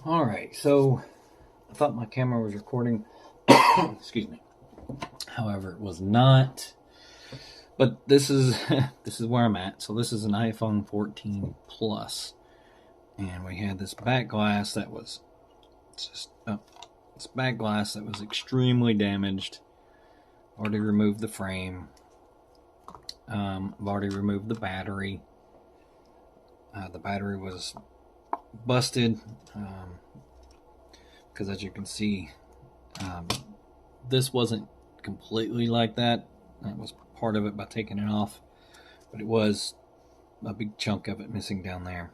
Alright, so I thought my camera was recording. Excuse me. However, it was not. But this is this is where I'm at. So this is an iPhone 14 Plus. And we had this back glass that was this back glass that was extremely damaged. Already removed the frame. I've already removed the battery. The battery was busted because as you can see, this wasn't completely like that. That was part of it by taking it off, but it was a big chunk of it missing down there.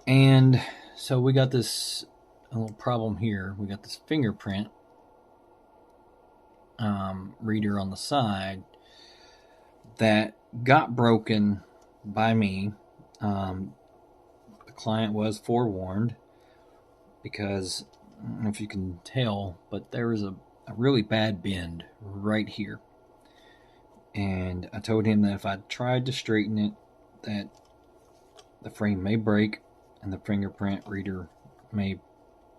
And so we got this a little problem here. We got this fingerprint reader on the side that got broken by me. The client was forewarned because I don't know if you can tell, but there was a really bad bend right here. And I told him that if I tried to straighten it, that the frame may break and the fingerprint reader may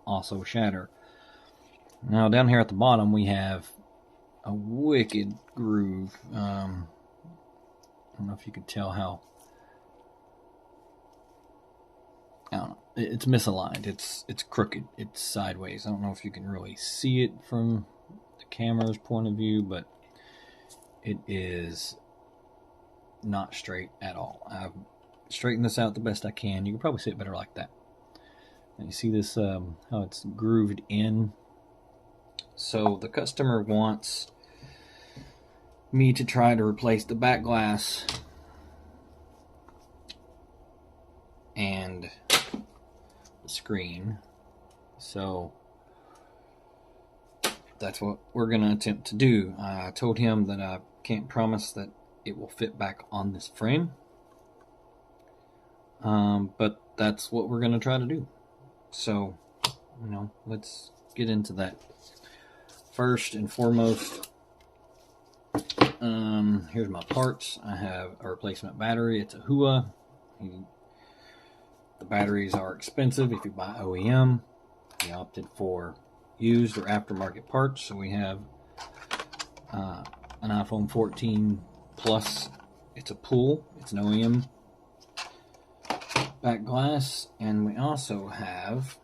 also shatter. Now down here at the bottom we have a wicked groove. I don't know if you could tell how. I don't know. It's misaligned. It's crooked. It's sideways. I don't know if you can really see it from the camera's point of view, but it is not straight at all. I've straightened this out the best I can. You can probably see it better like that. And you see this, how it's grooved in. So the customer wants me to try to replace the back glass and the screen. So that's what we're going to attempt to do. I told him that I can't promise that it will fit back on this frame, but that's what we're going to try to do. So, let's get into that. First and foremost, here's my parts. I have a replacement battery. It's a Hua. The batteries are expensive if you buy OEM. We opted for used or aftermarket parts. So we have an iPhone 14 Plus. It's a pull. It's an OEM back glass. And we also have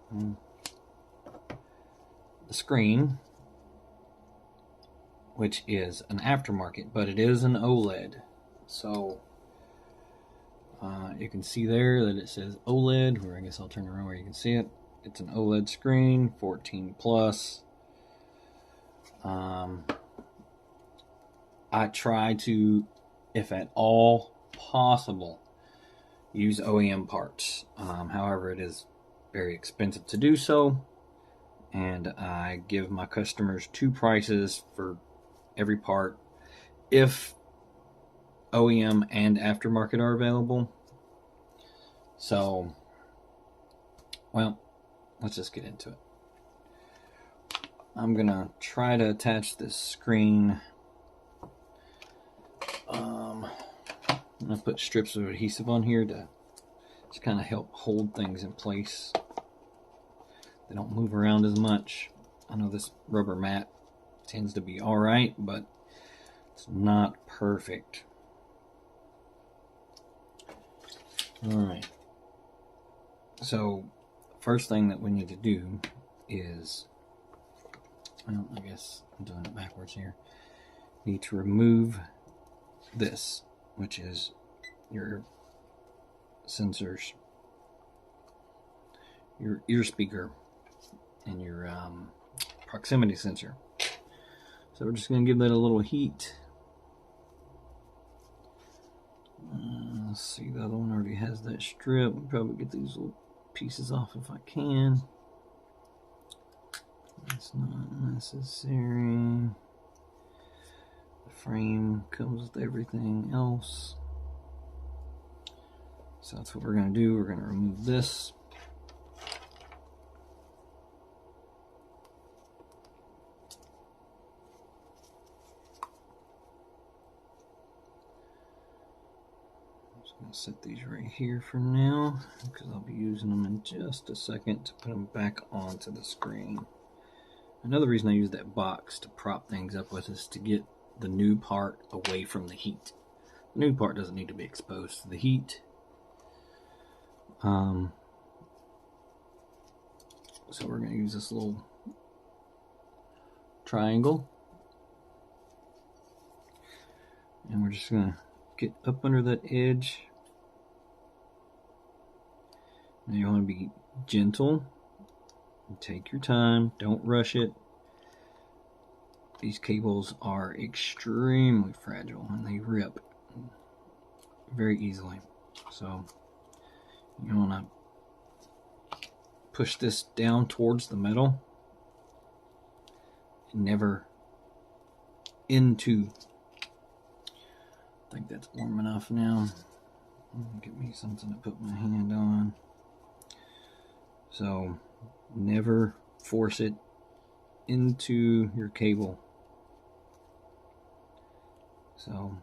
the screen, which is an aftermarket, but it is an OLED. So you can see there that it says OLED, or I guess I'll turn around where you can see it. It's an OLED screen, 14 Plus. I try to, if at all possible, use OEM parts. However, it is very expensive to do so, and I give my customers two prices for every part if OEM and aftermarket are available. So, well, let's just get into it. I'm gonna try to attach this screen. I'm gonna put strips of adhesive on here to just kind of help hold things in place. They don't move around as much. I know this rubber mat tends to be alright, but it's not perfect. Alright. So, first thing that we need to do is, well, I guess I'm doing it backwards here. You need to remove this, which is your sensors, your ear speaker, and your proximity sensor. So we're just going to give that a little heat. Let's see, the other one already has that strip. I'll probably get these little pieces off if I can. That's not necessary. The frame comes with everything else. So that's what we're going to do. We're going to remove this. I'll set these right here for now because I'll be using them in just a second to put them back onto the screen. Another reason I use that box to prop things up with is to get the new part away from the heat. The new part doesn't need to be exposed to the heat. So we're going to use this little triangle, and we're just going to get up under that edge. Now you want to be gentle and take your time, don't rush it. These cables are extremely fragile and they rip very easily, so you want to push this down towards the metal and never into. I think that's warm enough now. Get me something to put my hand on. So never force it into your cable. So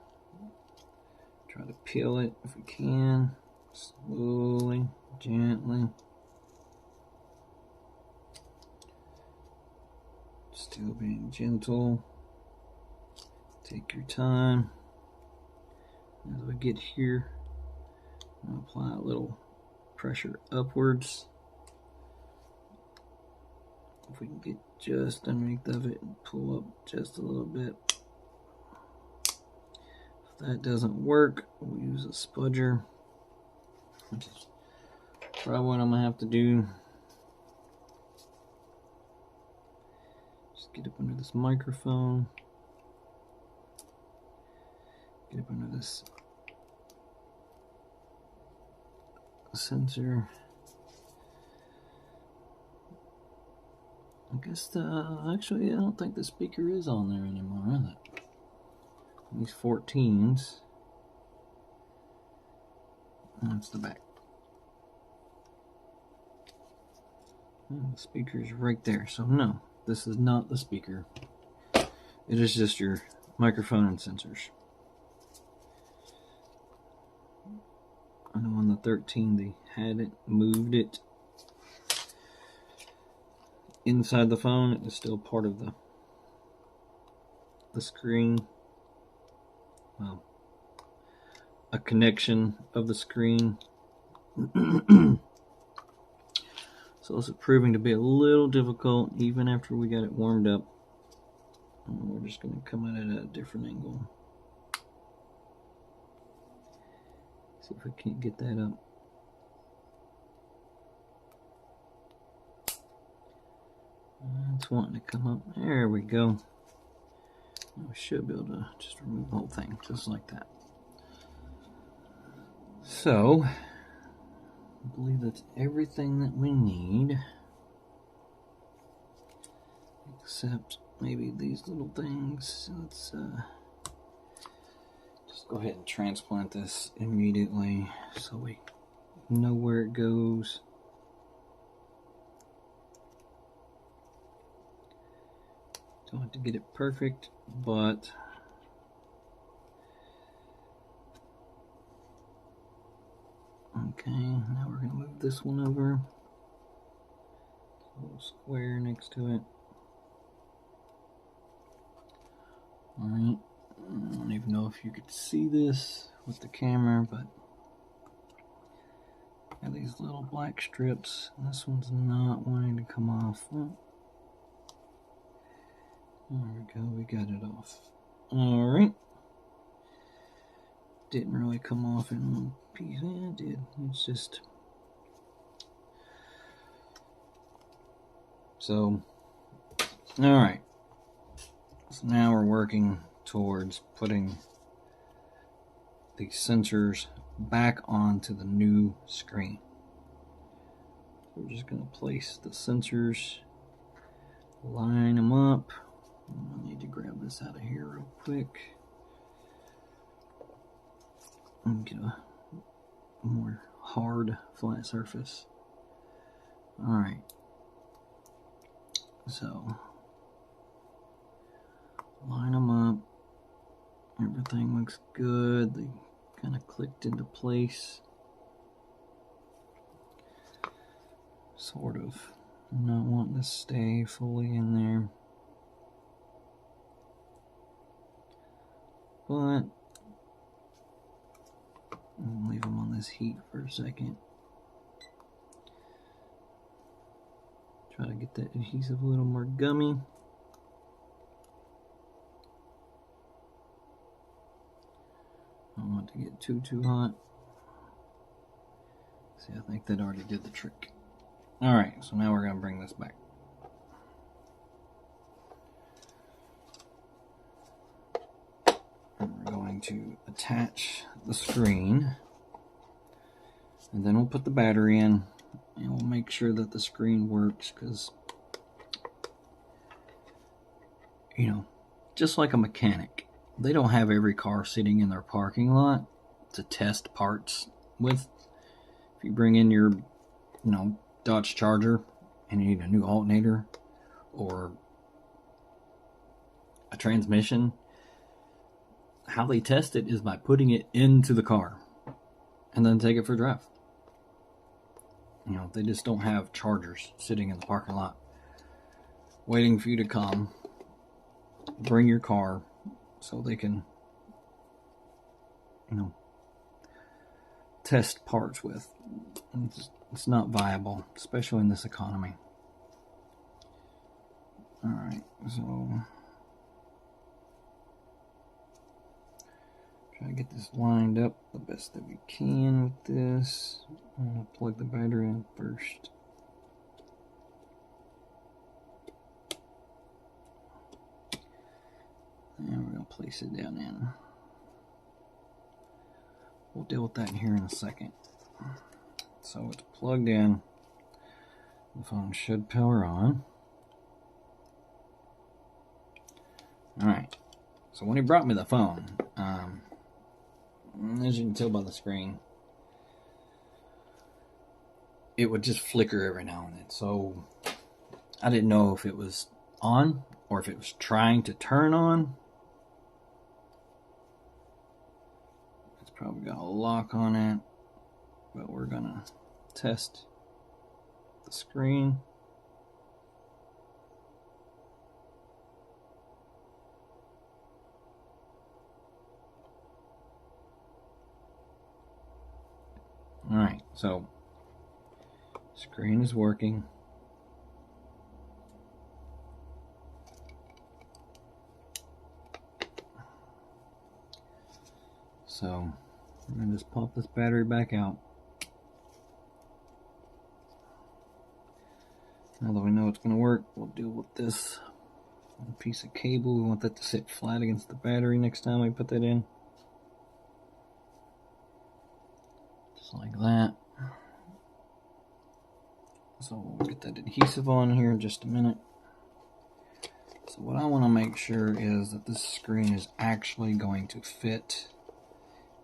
try to peel it if we can, slowly, gently. Still being gentle. Take your time. As we get here, I'll apply a little pressure upwards. If we can get just underneath of it and pull up just a little bit. If that doesn't work, we'll use a spudger, which is probably what I'm going to have to do. Just get up under this microphone. Get up under this sensor. I guess actually I don't think the speaker is on there anymore, is it? These 14s. That's the back. And the speaker is right there, so no, this is not the speaker. It is just your microphone and sensors. I know on the 13 they had it, moved it inside the phone. It was still part of the screen. Well, a connection of the screen. So this is proving to be a little difficult even after we got it warmed up. And we're just going to come at it at a different angle. See if we can't get that up. It's wanting to come up. There we go. We should be able to just remove the whole thing, just like that. So, I believe that's everything that we need. Except maybe these little things. Let's just go ahead and transplant this immediately so we know where it goes. Don't have to get it perfect, but okay, now we're going to move this one over. A little square next to it. Alright, I don't even know if you could see this with the camera, but got these little black strips. This one's not wanting to come off. There we go, we got it off. Alright. Didn't really come off in one piece. Yeah, it did. It's just... So, alright. So now we're working towards putting these sensors back onto the new screen. We're just going to place the sensors, line them up. I need to grab this out of here real quick and get a more hard flat surface. Alright, so line them up. Everything looks good. The kind of clicked into place. Sort of. Not wanting to stay fully in there. But I'll leave them on this heat for a second. Try to get that adhesive a little more gummy. Don't want to get too hot. See, I think that already did the trick. Alright, so now we're going to bring this back. And we're going to attach the screen. And then we'll put the battery in. And we'll make sure that the screen works, because, you know, just like a mechanic, they don't have every car sitting in their parking lot to test parts with. If you bring in your, Dodge Charger and you need a new alternator or a transmission, how they test it is by putting it into the car and then take it for a drive. They just don't have chargers sitting in the parking lot waiting for you to come, bring your car so they can, test parts with. It's not viable, especially in this economy. Alright, so try to get this lined up the best that we can with this. I'm going to plug the battery in first. And we're going to place it down in. We'll deal with that here in a second. So it's plugged in. The phone should power on. Alright, so when he brought me the phone, as you can tell by the screen, it would just flicker every now and then. So I didn't know if it was on or if it was trying to turn on. It's probably got a lock on it, but we're gonna test the screen. Alright, so screen is working. So we're going to just pop this battery back out. Now that we know it's going to work, we'll deal with this piece of cable. We want that to sit flat against the battery next time we put that in. Just like that. So we'll get that adhesive on here in just a minute. So what I want to make sure is that this screen is actually going to fit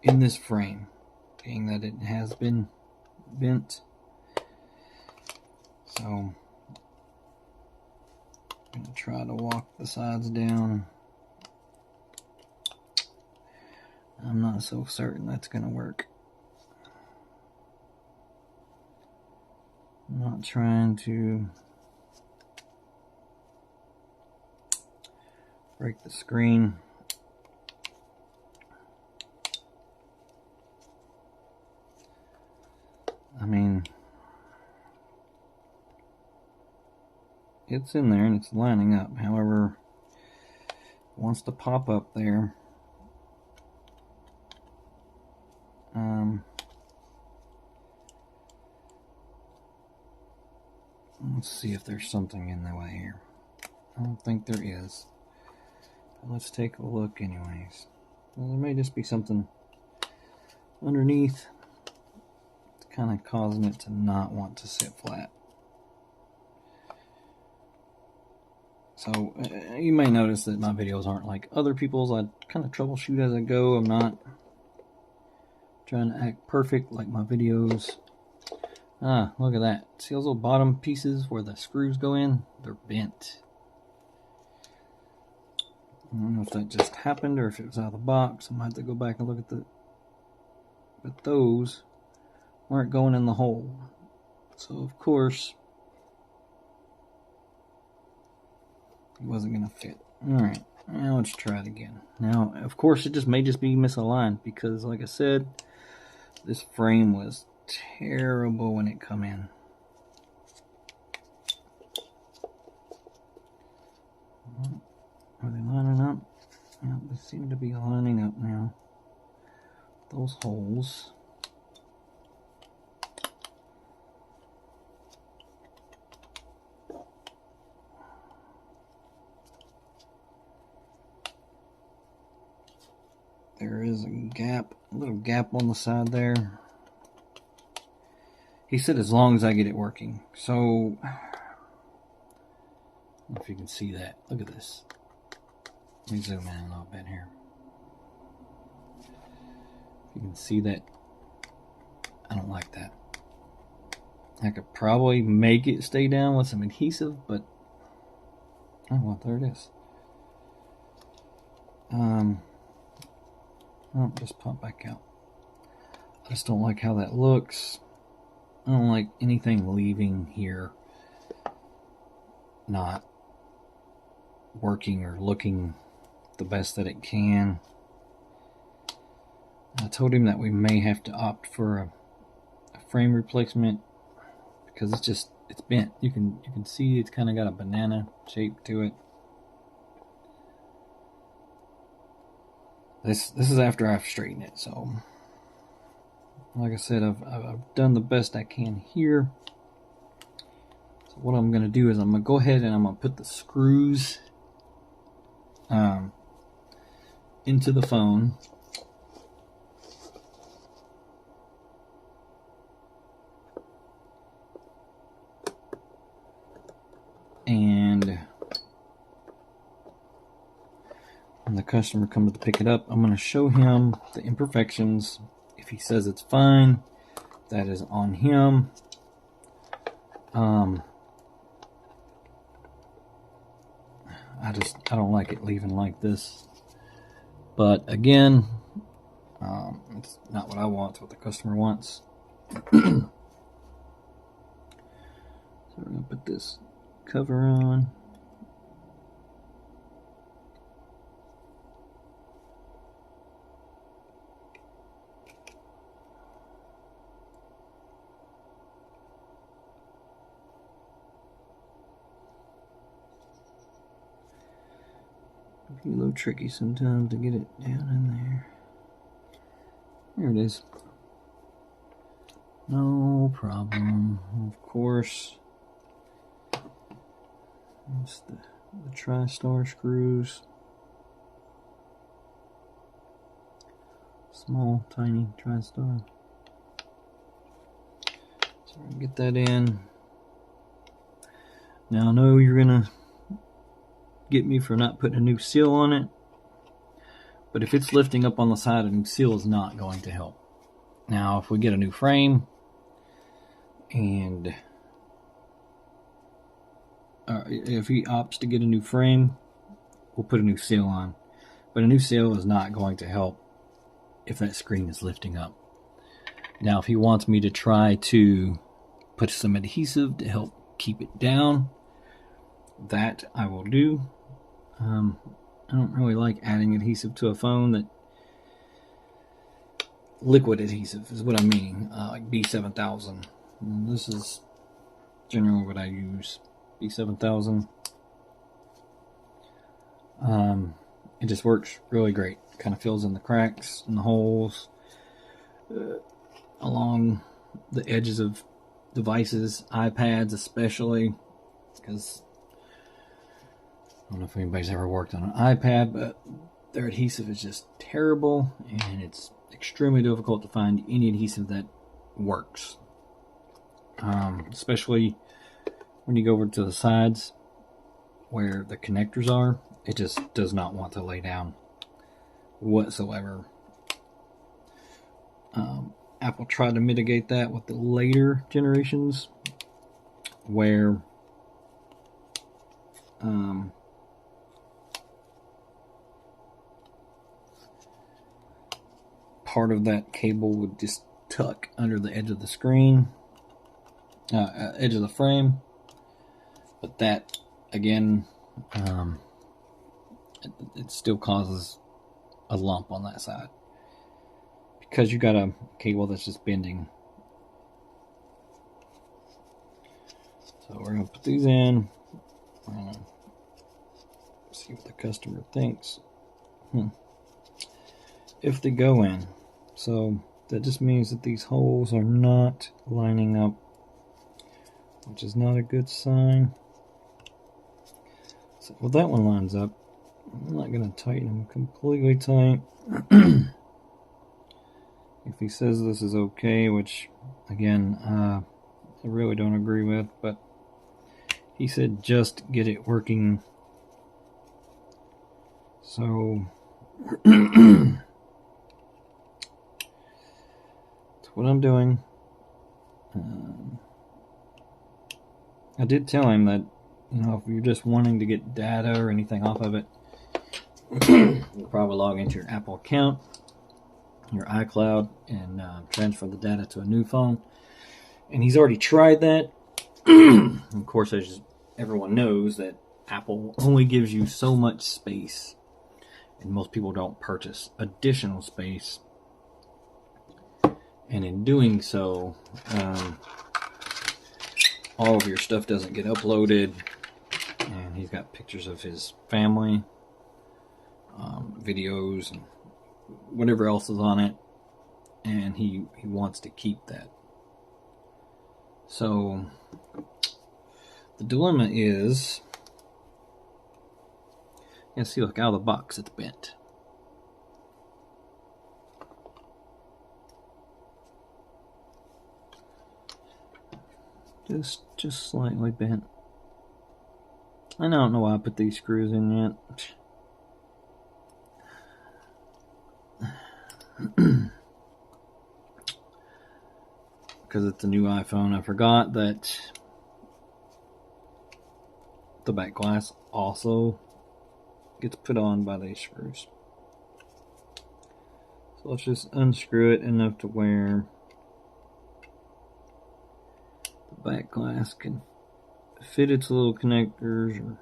in this frame, being that it has been bent. So I'm going to try to walk the sides down. I'm not so certain that's going to work. I'm not trying to break the screen. I mean, it's in there and it's lining up. However, it wants to pop up there. Let's see if there's something in the way here. I don't think there is. But let's take a look anyways. Well, there may just be something underneath. It's kind of causing it to not want to sit flat. So you may notice that my videos aren't like other people's. I kind of troubleshoot as I go. I'm not trying to act perfect like my videos. Ah, look at that. See those little bottom pieces where the screws go in? They're bent. I don't know if that just happened or if it was out of the box. I might have to go back and look at the but those weren't going in the hole. So of course it wasn't going to fit. Alright, now let's try it again. Now, of course, it may just be misaligned because, like I said, this frame was terrible when it come in. Are they lining up? Yeah, they seem to be lining up now. Those holes. There is a gap, a little gap on the side there. He said as long as I get it working. So, I don't know if you can see that. Look at this. Let me zoom in a little bit here. If you can see that, I don't like that. I could probably make it stay down with some adhesive, but oh well, there it is. Oh, just pop back out. I just don't like how that looks. I don't like anything leaving here not working or looking the best that it can. I told him that we may have to opt for a frame replacement because it's bent. You can see it's kind of got a banana shape to it. This is after I've straightened it, so like I said, I've done the best I can here. So what I'm going to do is I'm going to go ahead and I'm going to put the screws into the phone. And when the customer comes to pick it up, I'm going to show him the imperfections. If he says it's fine, that is on him. I don't like it leaving like this. But again, it's not what I want, it's what the customer wants. So we're going to put this cover on. A little tricky sometimes to get it down in there. There it is. No problem. Of course. It's the tri-star screws. Small, tiny tri-star. So we're gonna get that in. Now I know you're gonna get me for not putting a new seal on it, but if it's lifting up on the side, a new seal is not going to help. Now if we get a new frame and if he opts to get a new frame, we'll put a new seal on, but a new seal is not going to help if that screen is lifting up. Now if he wants me to try to put some adhesive to help keep it down, that I will do. I don't really like adding adhesive to a phone. That liquid adhesive is what I mean, like B7000. And this is generally what I use, B7000. It just works really great. It kind of fills in the cracks and the holes along the edges of devices, iPads especially, because I don't know if anybody's ever worked on an iPad, but their adhesive is just terrible, and it's extremely difficult to find any adhesive that works. Especially when you go over to the sides where the connectors are, it just does not want to lay down whatsoever. Apple tried to mitigate that with the later generations, where part of that cable would just tuck under the edge of the screen, edge of the frame. But that, again, it still causes a lump on that side because you got a cable that's just bending. So we're going to put these in. We're going to see what the customer thinks. If they go in. So that just means that these holes are not lining up, which is not a good sign. So, well, that one lines up. I'm not going to tighten them completely tight. If he says this is okay, which, again, I really don't agree with, but he said just get it working. So that's what I'm doing. I did tell him that, if you're just wanting to get data or anything off of it, you'll probably log into your Apple account, your iCloud, and transfer the data to a new phone. And he's already tried that. Of course, as everyone knows, that Apple only gives you so much space, and most people don't purchase additional space. And in doing so, all of your stuff doesn't get uploaded. And he's got pictures of his family, videos, and whatever else is on it, and he wants to keep that. So the dilemma is, see, look, out of the box it's bent. Just slightly bent. I don't know why I put these screws in yet. Because it's a new iPhone. I forgot that the back glass also gets put on by these screws. So let's just unscrew it enough to where the back glass can fit its little connectors or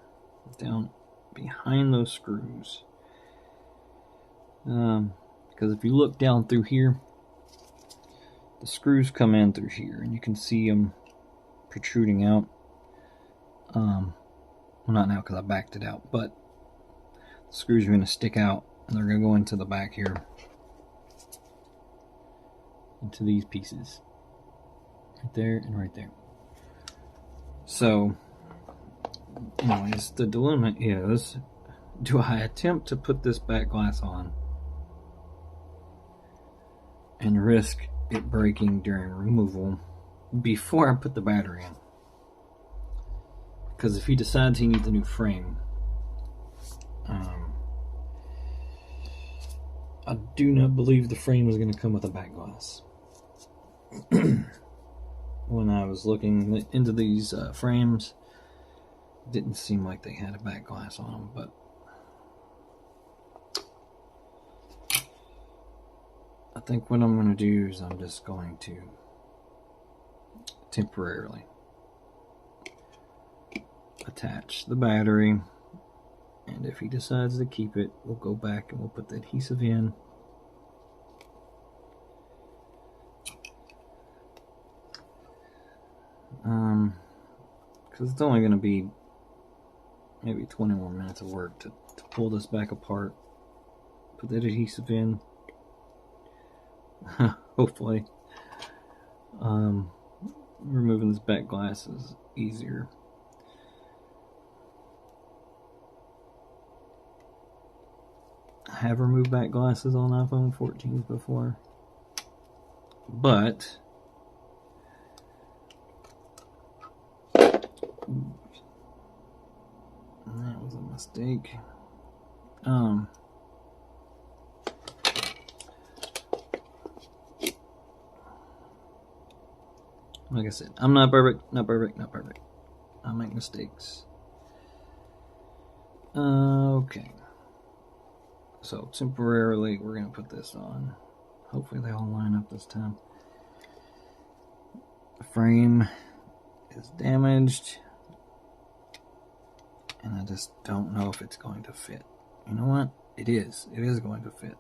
down behind those screws. Because if you look down through here, the screws come in through here, and you can see them protruding out. Well, not now because I backed it out, but the screws are going to stick out, and they're going to go into the back here, into these pieces, right there and right there. So, anyways, the dilemma is, do I attempt to put this back glass on and risk it breaking during removal before I put the battery in? Because if he decides he needs a new frame, I do not believe the frame is going to come with a back glass. When I was looking into these frames, it didn't seem like they had a back glass on them, but I think what I'm going to do is I'm just going to temporarily attach the battery, and if he decides to keep it, we'll go back and we'll put the adhesive in. Because it's only going to be maybe 20 more minutes of work to pull this back apart, put that adhesive in. Hopefully removing this back glass is easier. I have removed back glasses on iPhone 14s before, but that was a mistake. Like I said, I'm not perfect. I make mistakes. Okay. So temporarily, we're going to put this on. Hopefully they all line up this time. The frame is damaged, and I just don't know if it's going to fit. You know what? It is. It is going to fit.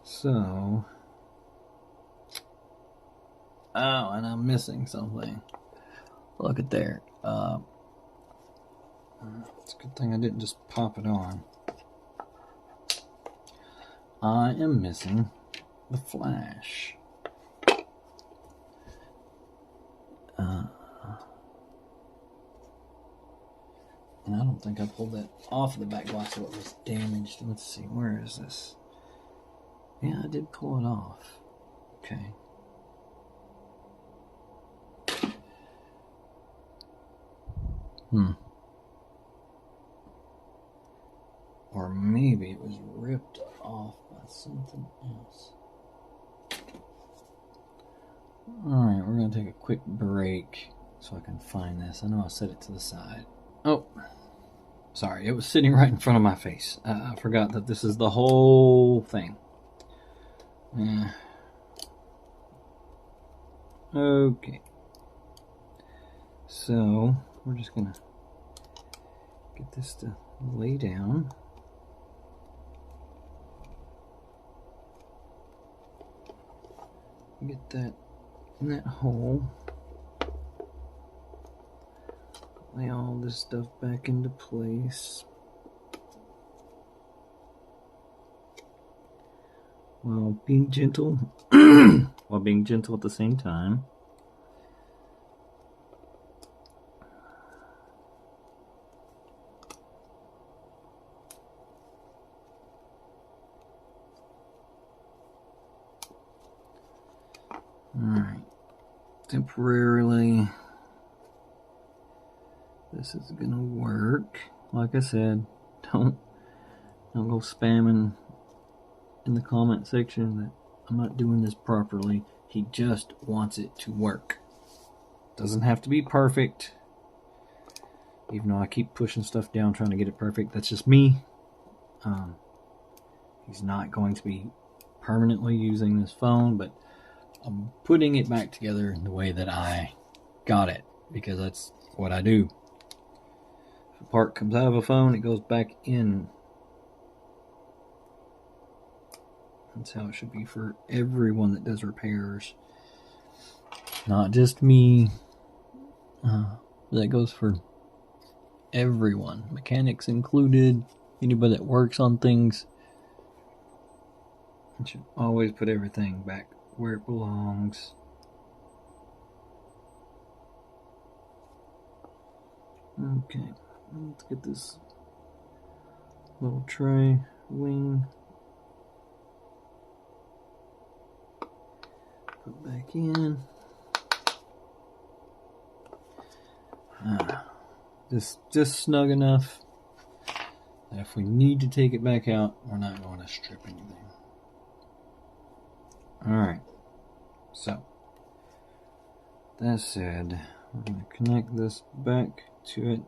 So, oh, and I'm missing something. Look at there. It's a good thing I didn't just pop it on. I am missing the flash. And I don't think I pulled that off of the back glass, so it was damaged. Let's see, where is this? Yeah, I did pull it off. Okay. Or maybe it was ripped off by something else. Alright, we're going to take a quick break so I can find this. I know I set it to the side. Oh, sorry, it was sitting right in front of my face. I forgot that this is the whole thing. Okay. So, we're just going to get this to lay down. Get that in that hole. Lay all this stuff back into place. While being gentle. While being gentle at the same time. Alright. Temporarily, this is gonna work. Like I said, don't go spamming in the comment section that I'm not doing this properly. He just wants it to work. Doesn't have to be perfect. Even though I keep pushing stuff down trying to get it perfect. That's just me. He's not going to be permanently using this phone, but I'm putting it back together the way that I got it, because that's what I do. If a part comes out of a phone, it goes back in. That's how it should be for everyone that does repairs. Not just me. That goes for everyone. Mechanics included. Anybody that works on things. You should always put everything back where it belongs. Okay, let's get this little tray wing put back in. Just snug enough that if we need to take it back out, we're not going to strip anything. Alright, so that said, we're going to connect this back to it.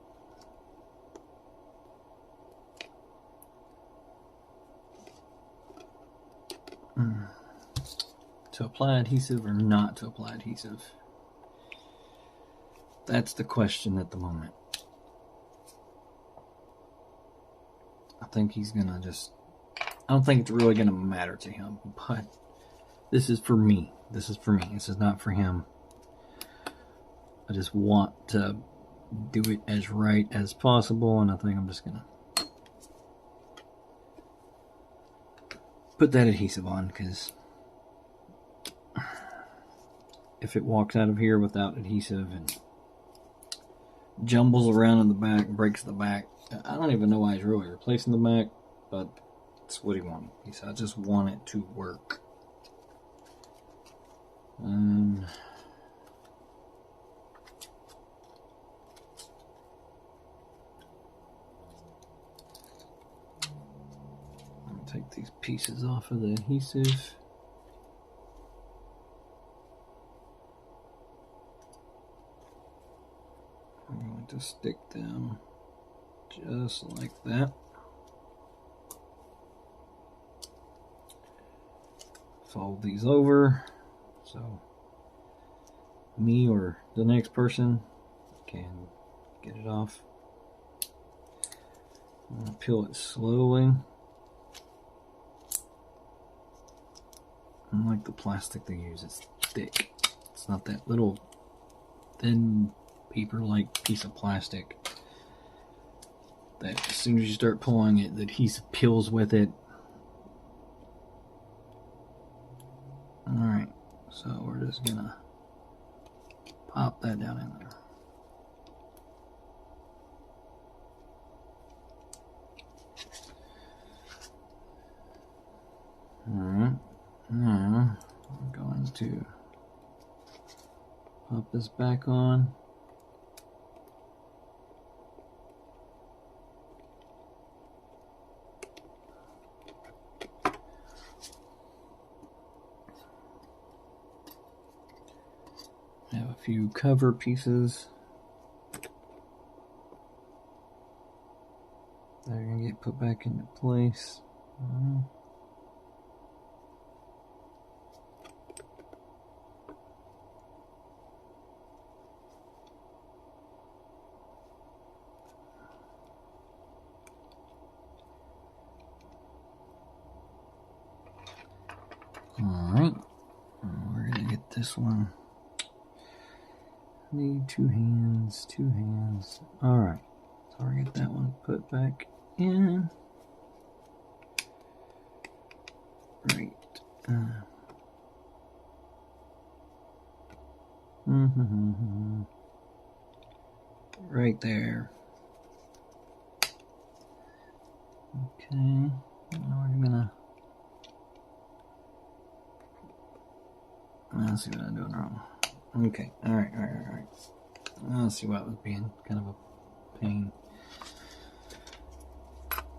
To apply adhesive or not to apply adhesive? That's the question at the moment. I think he's going to just... I don't think it's really going to matter to him, but this is for me. This is for me. This is not for him. I just want to do it as right as possible, and I think I'm just going to put that adhesive on, because if it walks out of here without adhesive and jumbles around in the back, breaks the back, I don't even know why he's really replacing the back, but it's what he wanted. He said, I just want it to work. Take these pieces off of the adhesive. I'm going to stick them just like that. fold these over so me or the next person can get it off. I'm going to peel it slowly. Unlike the plastic they use, it's thick. It's not that little thin paper-like piece of plastic that as soon as you start pulling it, the adhesive peels with it. Alright, so we're just gonna pop that down in there. Alright, now I'm going to pop this back on. I have a few cover pieces that are going to get put back into place. Alright, we're going to get this one. Need two hands. Alright, so we're going to get that one put back in. Right. Right there. Okay, now we're gonna. Let's see what I'm doing wrong. Okay, alright. Let's see what was being kind of a pain.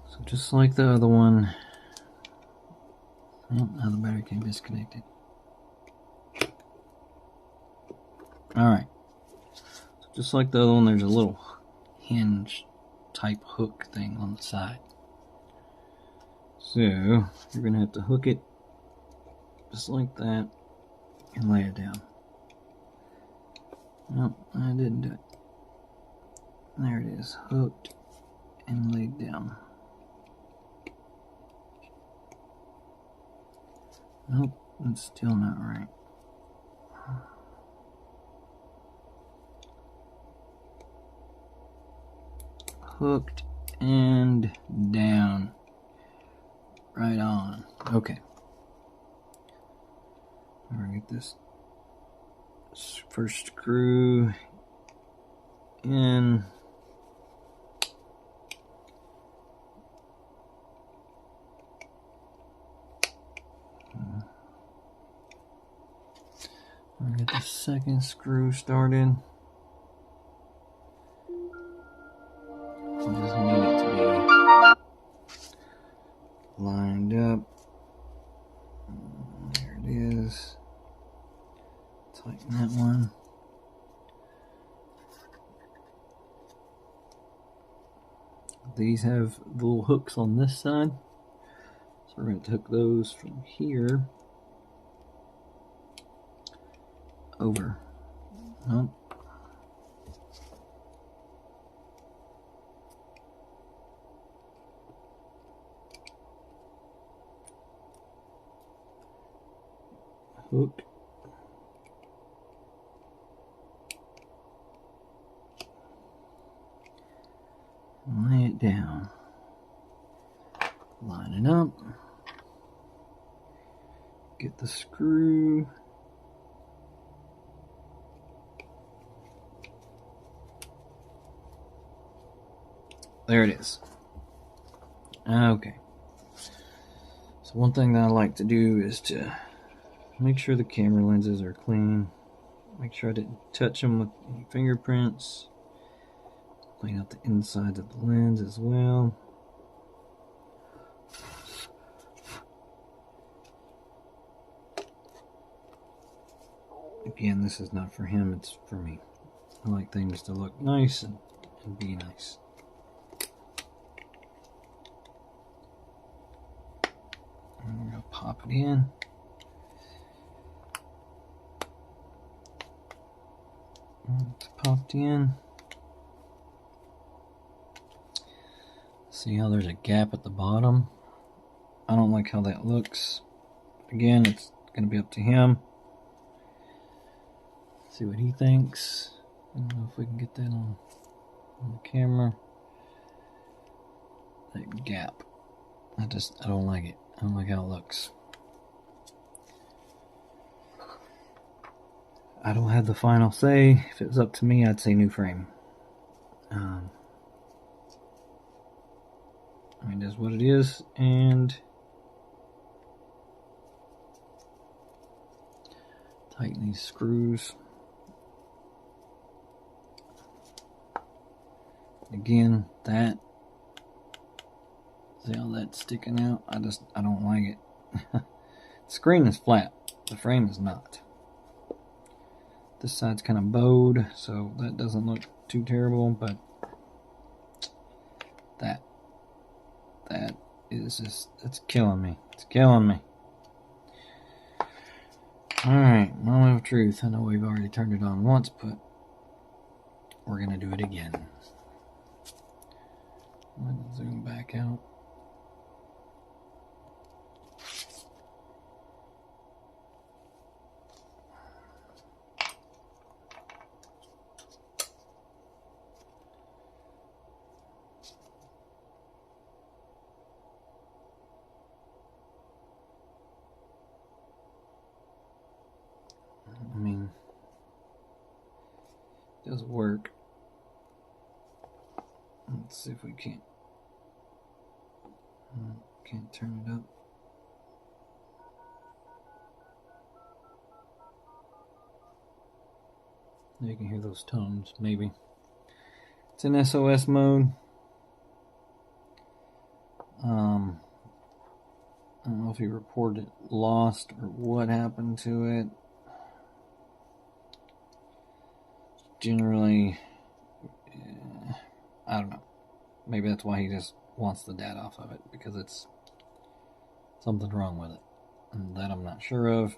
So just like the other one. Oh, now the battery came disconnected. Alright. So just like the other one, there's a little hinge type hook thing on the side. So you're going to have to hook it just like that and lay it down. Nope, I didn't do it. There it is, hooked and laid down. Nope, it's still not right. Hooked and down. Right on. Okay. I'm gonna get this first screw in. I'm gonna get the second screw started. I just need it to be lined up. There it is. Tighten that one. These have little hooks on this side, so we're going to hook those from here over. Nope. Hook. Lay it down. Line it up. Get the screw. There it is. Okay. So one thing that I like to do is to make sure the camera lenses are clean. Make sure I didn't touch them with any fingerprints. Clean out the inside of the lens as well. Again, this is not for him, it's for me. I like things to look nice and be nice. I'm going to pop it in. It's popped in. See how there's a gap at the bottom? I don't like how that looks. Again, it's going to be up to him. See what he thinks. I don't know if we can get that on the camera. That gap. I don't like it. I don't like how it looks. I don't have the final say. If it was up to me, I'd say new frame. I mean, that's what it is, and tighten these screws. Again, that, see how that's sticking out? I don't like it. The screen is flat, the frame is not. This side's kind of bowed, so that doesn't look too terrible, but that is just, it's killing me. It's killing me. Alright, moment of truth. I know we've already turned it on once, but we're going to do it again. I'm going to zoom back out. I mean, it does work. Let's see if we can't turn it up. You can hear those tones, maybe. It's in SOS mode. I don't know if he reported it lost or what happened to it. Generally, I don't know. Maybe that's why he just wants the data off of it, because it's something wrong with it. And that I'm not sure of.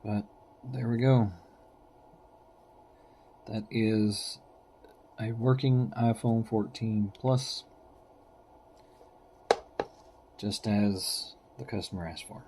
But there we go. That is a working iPhone 14 Plus, just as the customer asked for.